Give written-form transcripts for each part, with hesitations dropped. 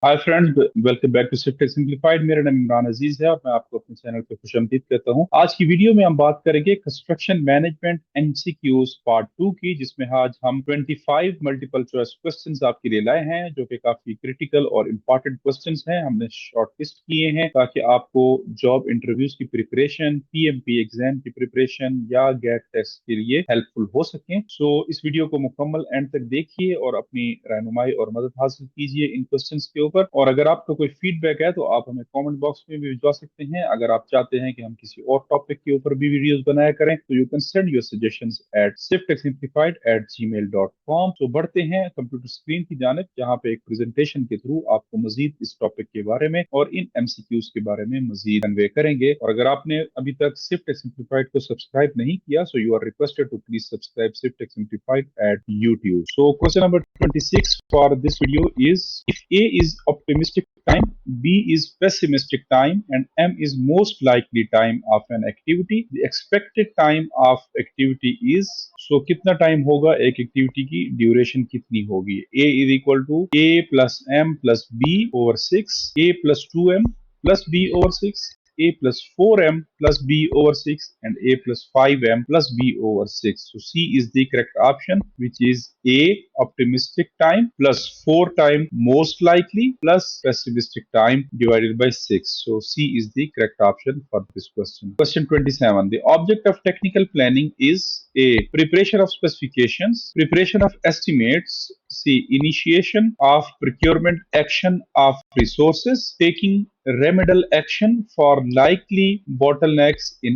Hi friends, welcome back to Sift Simplified. मेरा नाम इमरान अजीज है और मैं आपको अपने चैनल पे खुशामदीद कहता हूं। आज की वीडियो में हम बात करेंगे कंस्ट्रक्शन मैनेजमेंट एमसीक्यूज पार्ट 2 की, जिसमें आज हम 25 मल्टीपल चॉइस क्वेश्चंस आपके लिए लाए हैं, जो कि काफी क्रिटिकल और इम्पोर्टेंट क्वेश्चंस हैं। हमने शॉर्ट लिस्ट किए हैं ताकि आपको जॉब इंटरव्यूज की प्रिपरेशन, पीएमपी एग्जाम की प्रिपरेशन या गेट टेस्ट के लिए हेल्पफुल हो सकें। सो इस वीडियो को मुकम्मल एंड तक देखिए और अपनी रहनुमाई और मदद हासिल कीजिए इन क्वेश्चंस के ऊपर। और अगर आपका कोई फीडबैक है तो आप हमें कमेंट बॉक्स में भी भिजवा सकते हैं। अगर आप चाहते हैं कि हम किसी और टॉपिक के ऊपर भी वीडियोस बनाया करें तो you can send your suggestions at sifttechsimplified@gmail.com। तो बढ़ते हैं कंप्यूटर स्क्रीन की जानिब, जहां पे एक प्रेजेंटेशन के थ्रू आपको मजीद इस टॉपिक के बारे में और इन एमसीक्यूज के बारे में मजीद कन्वे करेंगे। और अगर आपने अभी तक सिफ्ट सिंप्लीफाइड को सब्सक्राइब नहीं किया, so you are requested to please subscribe Sift Simplified at YouTube. So question number 26 for this video is: if A is optimistic time, B is pessimistic time, and M is most likely time of an activity, the expected time of activity is, so कितना time होगा एक activity की, duration कितनी होगी? A is equal to A plus M plus B over 6, A plus 2M plus B over 6, A plus 4M plus B over 6, and A plus 5M plus B over 6. So C is the correct option, which is A optimistic time plus 4 time most likely plus pessimistic time divided by 6. So C is the correct option for this question. Question 27. The object of technical planning is: A. Preparation of specifications, preparation of estimates, C. Initiation of procurement action of resources, taking remedial action for likely bottlenecks in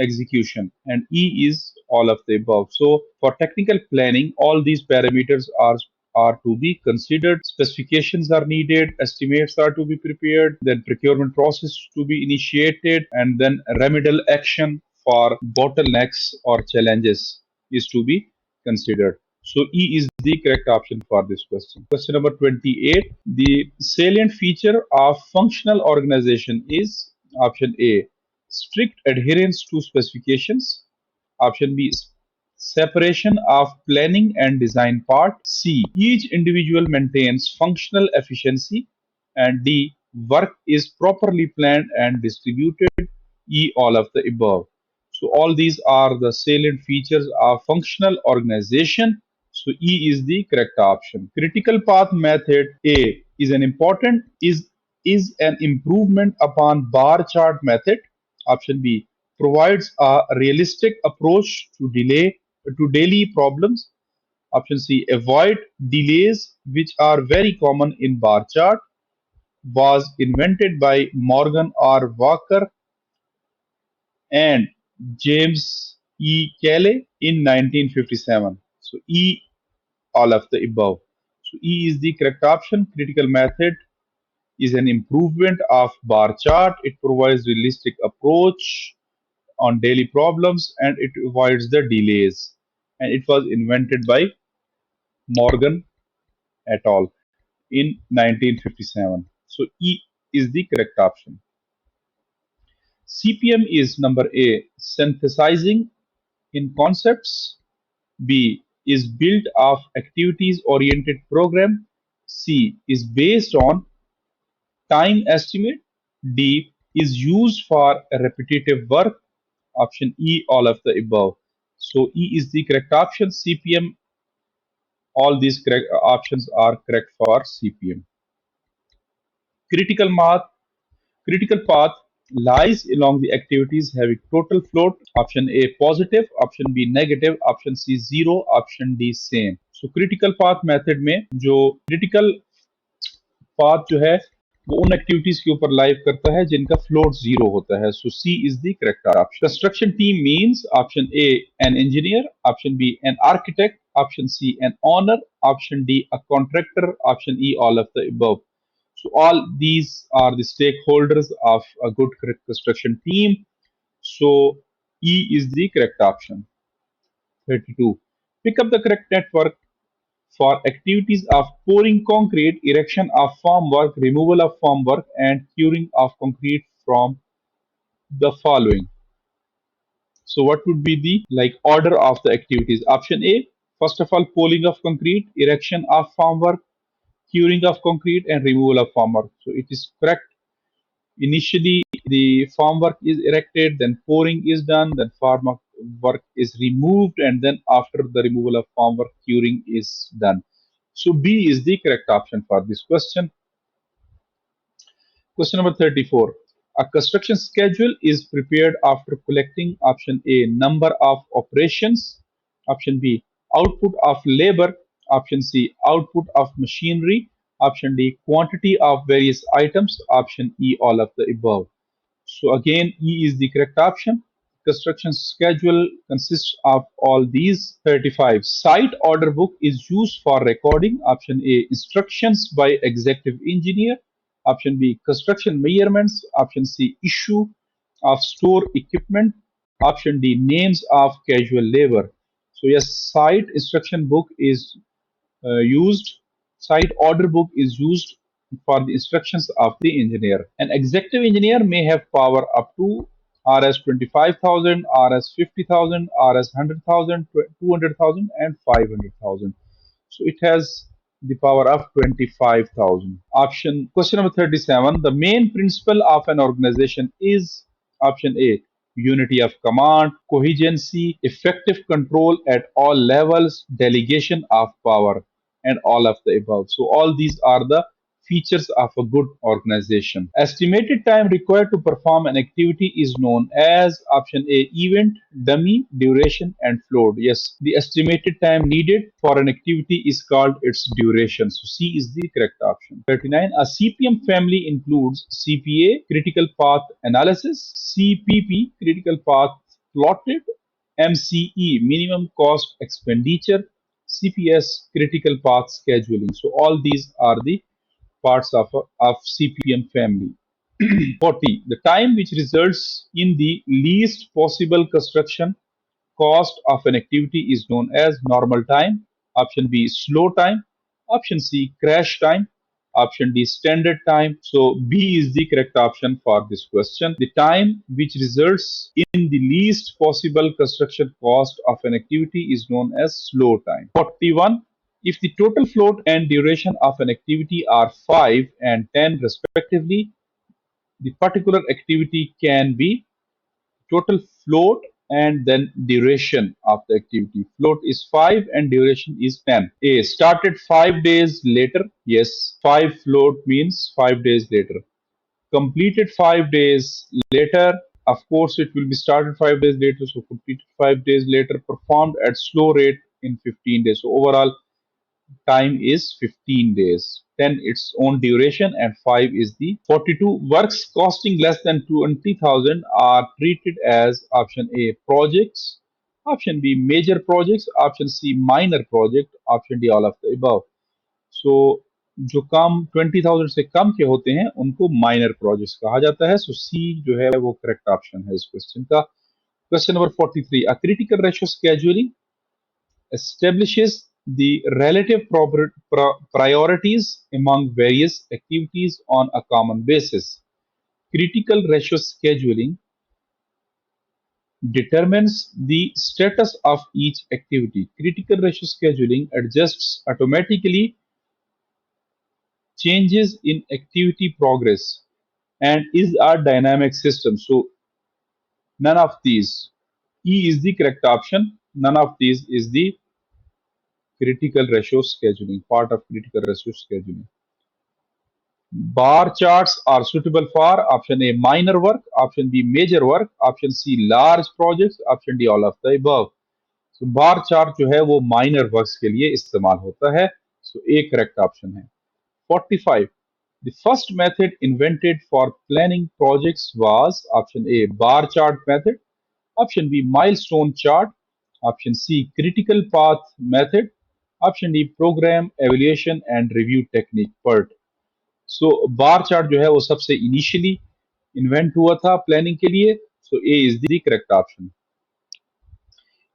execution, and E is all of the above. So for technical planning, all these parameters are to be considered. Specifications are needed, estimates are to be prepared, then procurement process to be initiated, and then remedial action for bottlenecks or challenges is to be considered. So E is the correct option for this question. Question number 28. The salient feature of functional organization is: option A, strict adherence to specifications, option B, separation of planning and design part, C, each individual maintains functional efficiency, and D, work is properly planned and distributed, E, all of the above. So all these are the salient features of functional organization. So E is the correct option. Critical path method A is is an improvement upon bar chart method. Option B provides a realistic approach to daily problems. Option C, avoid delays which are very common in bar chart. Was invented by Morgan R. Walker and James E. Cayley in 1957. So E, all of the above. So E is the correct option. Critical method is an improvement of bar chart. It provides realistic approach on daily problems and it avoids the delays. And it was invented by Morgan et al. in 1957. So E is the correct option. CPM is number A, synthesizing in concepts. B is built of activities oriented program. C is based on time estimate. D is used for repetitive work. Option E, all of the above. So E is the correct option. CPM, all these correct options are correct for CPM. Critical math, critical path lies along the activities having total float. Option A positive, option B negative, option C zero, option D same. So critical path method में जो critical path जो है वो उन activities के ऊपर live करता है जिनका फ्लोट जीरो होता है. So C is the correct option. Construction team means option A an engineer, option B an architect, option C an owner, option D a contractor, option E all of the above. So all these are the stakeholders of a good construction team. So E is the correct option. 32. Pick up the correct network for activities of pouring concrete, erection of formwork, removal of formwork, and curing of concrete from the following. So what would be the order of the activities? Option A, first of all, pouring of concrete, erection of formwork, curing of concrete and removal of formwork. So it is correct. Initially, the formwork is erected, then pouring is done, then formwork work is removed, and then after the removal of formwork, curing is done. So B is the correct option for this question. Question number 34. A construction schedule is prepared after collecting option A, number of operations, option B, output of labor, option C, output of machinery, option D, quantity of various items, option E, all of the above. So again, E is the correct option. Construction schedule consists of all these. 35. Site order book is used for recording. Option A, instructions by executive engineer. Option B, construction measurements. Option C, issue of store equipment. Option D, names of casual labor. So yes, site instruction book is used, site order book is used for the instructions of the engineer. An executive engineer may have power up to Rs 25,000, Rs 50,000, Rs 100,000, 200,000, and 500,000. So it has the power of 25,000. Option question number 37. The main principle of an organization is option A, unity of command, coherency, effective control at all levels, delegation of power, and all of the above. So all these are the features of a good organization. Estimated time required to perform an activity is known as option A, event, dummy, duration, and float. Yes, the estimated time needed for an activity is called its duration. So C is the correct option. 39. A CPM family includes CPA, critical path analysis, CPP, critical path plotted, MCE, minimum cost expenditure, CPS, critical path scheduling. So all these are the parts of CPM family. 40. The time which results in the least possible construction cost of an activity is known as normal time. Option B, slow time. Option C, crash time. Option D, standard time. So B is the correct option for this question. The time which results in the least possible construction cost of an activity is known as slow time. 41. If the total float and duration of an activity are 5 and 10 respectively, the particular activity can be total float and then duration of the activity. Float is 5 and duration is 10. A, started 5 days later. Yes, 5 float means 5 days later. Completed 5 days later. Of course, it will be started 5 days later. So completed 5 days later. Performed at slow rate in 15 days. So overall time is 15 days. 10 its own duration, and 5 is the 42. Works costing less than 20,000 are treated as option A, projects, option B, major projects, option C, minor project, option D, all of the above. So जो काम 20,000 से कम के होते हैं उनको minor projects कहा जाता है. सो सी जो है वो करेक्ट ऑप्शन है इस क्वेश्चन का. Question number 43. A critical ratio scheduling establishes the relative priorities among various activities on a common basis. Critical ratio scheduling determines the status of each activity. Critical ratio scheduling adjusts automatically changes in activity progress and is a dynamic system. So none of these. E is the correct option. None of these is the critical ratio scheduling, part of critical ratio scheduling. Bar charts are suitable for option A, minor work, option B, major work, option C, large projects, option D, all of the above. So bar chart जो है वो minor works के लिए इस्तेमाल होता है. So A correct option है. 45. The first method invented for planning projects was option A, bar chart method, option B, milestone chart, option C, critical path method, option D, program evaluation and review technique. PERT. So bar chart जो है वो सबसे initially invent हुआ था planning के लिए. So A is the correct option.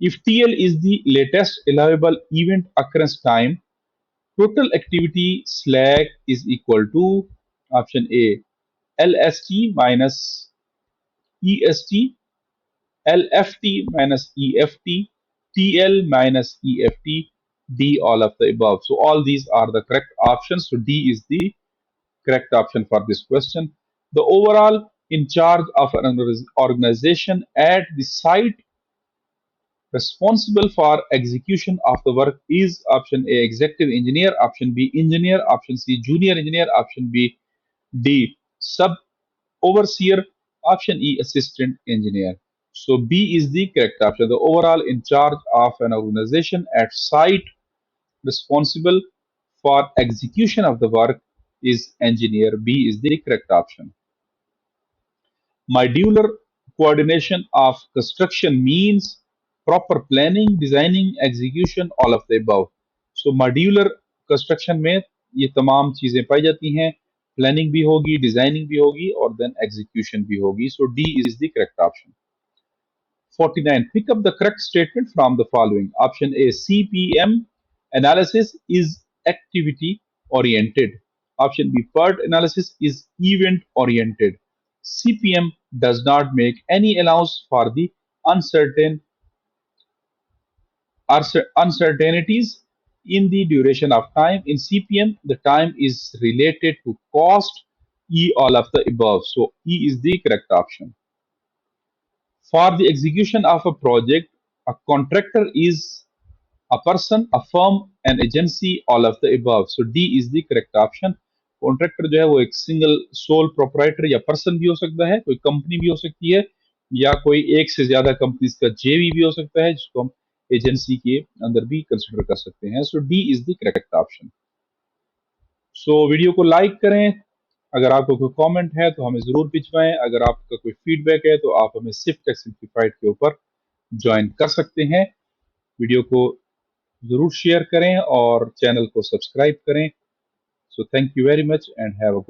If TL is the latest allowable event occurrence time, total activity slack is equal to option A, LST minus EST, LFT minus EFT, TL minus EFT, D, all of the above. So all these are the correct options. So D is the correct option for this question. The overall in charge of an organization at the site responsible for execution of the work is option A, executive engineer, option B, engineer, option C, junior engineer, option B, D, sub overseer, option E, assistant engineer. So B is the correct option. The overall in charge of an organization at site responsible for execution of the work is engineer. B is the correct option. Modular coordination of construction means proper planning, designing, execution, all of the above. So modular construction में ये तमाम चीजें पाई जाती हैं, planning भी होगी, designing भी होगी और then execution भी होगी. So D is the correct option. 49. Pick up the correct statement from the following. Option A, CPM analysis is activity oriented. Option B, PERT analysis is event oriented. CPM does not make any allowance for the uncertainties in the duration of time. In CPM, the time is related to cost. E, all of the above. So E is the correct option. For the execution of a project, a contractor is a person, a firm, an agency, all of the above. So D is the correct option. Contractor जो है वो एक single sole proprietor या person भी हो सकता है, कोई कंपनी भी हो सकती है, या कोई एक से ज्यादा कंपनीज का जेवी भी हो सकता है, जिसको हम एजेंसी के अंदर भी कंसिडर कर सकते हैं. So D is the correct option. So video को लाइक करें. अगर आपको कोई कमेंट है तो हमें जरूर भिजवाएं. अगर आपका कोई फीडबैक है तो आप हमें सिर्फ टेक सिंप्लीफाइड के ऊपर ज्वाइन कर सकते हैं. वीडियो को जरूर शेयर करें और चैनल को सब्सक्राइब करें. So thank you very much and have a good